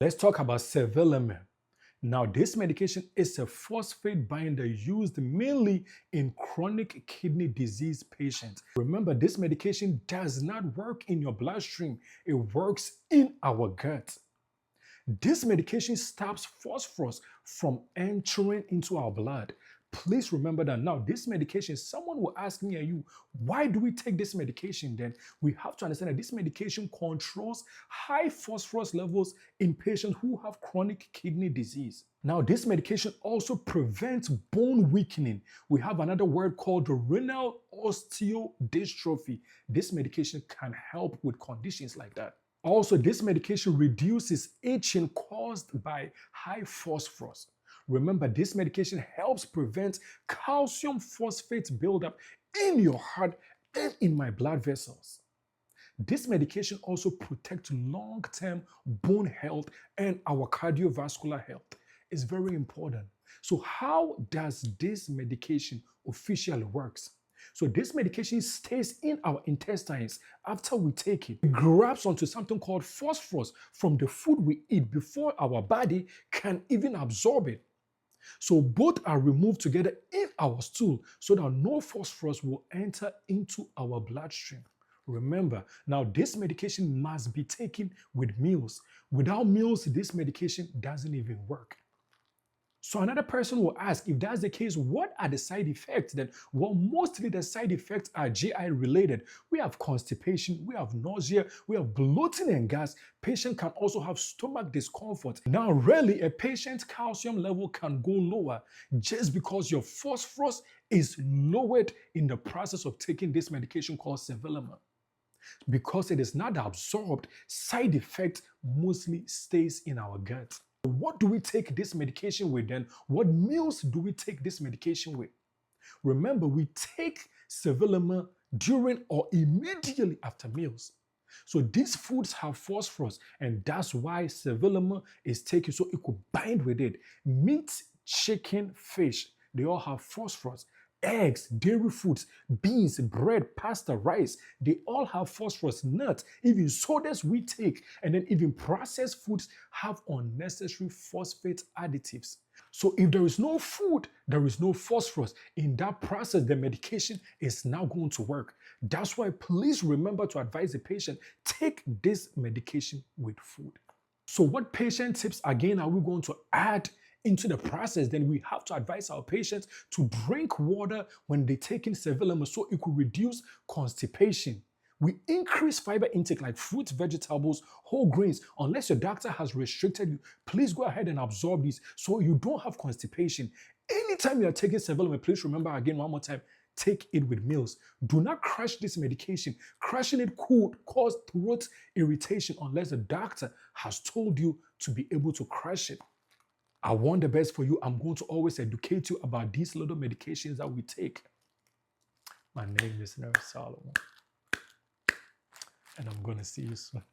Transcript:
Let's talk about sevelamer. Now, this medication is a phosphate binder used mainly in chronic kidney disease patients. Remember, this medication does not work in your bloodstream, it works in our gut. This medication stops phosphorus from entering into our blood. Please remember that. Now, this medication, someone will ask me and you, why do we take this medication? Then we have to understand that this medication controls high phosphorus levels in patients who have chronic kidney disease. Now, this medication also prevents bone weakening. We have another word called renal osteodystrophy. This medication can help with conditions like that. Also, this medication reduces itching caused by high phosphorus. Remember, this medication helps prevent calcium phosphate buildup in your heart and in my blood vessels. This medication also protects long-term bone health and our cardiovascular health. It's very important. So how does this medication officially works? So this medication stays in our intestines after we take it. It grabs onto something called phosphorus from the food we eat before our body can even absorb it. So both are removed together in our stool so that no phosphorus will enter into our bloodstream. Remember, now this medication must be taken with meals. Without meals, this medication doesn't even work. So another person will ask, if that's the case, what are the side effects then? Well, mostly the side effects are GI related. We have constipation, we have nausea, we have bloating and gas. Patient can also have stomach discomfort. Now, rarely a patient's calcium level can go lower just because your phosphorus is lowered in the process of taking this medication called sevelamer. Because it is not absorbed, side effect mostly stays in our gut. What do we take this medication with then? What meals do we take this medication with? Remember, we take sevelamer during or immediately after meals. So these foods have phosphorus, and that's why sevelamer is taken so it could bind with it. Meat, chicken, fish, they all have phosphorus. Eggs, dairy foods, beans, bread, pasta, rice, they all have phosphorus. Nuts, even sodas we take, and then even processed foods have unnecessary phosphate additives. So if there is no food, there is no phosphorus. In that process, the medication is now going to work. That's why please remember to advise the patient, take this medication with food. So what patient tips again are we going to add into the process? Then we have to advise our patients to drink water when they take in sevelamer so it could reduce constipation. We increase fiber intake like fruits, vegetables, whole grains. Unless your doctor has restricted you, please go ahead and absorb these so you don't have constipation. Anytime you are taking sevelamer, please remember again one more time, take it with meals. Do not crush this medication. Crushing it could cause throat irritation unless the doctor has told you to be able to crush it. I want the best for you. I'm going to always educate you about these little medications that we take. My name is Nurse Solomon, and I'm going to see you soon.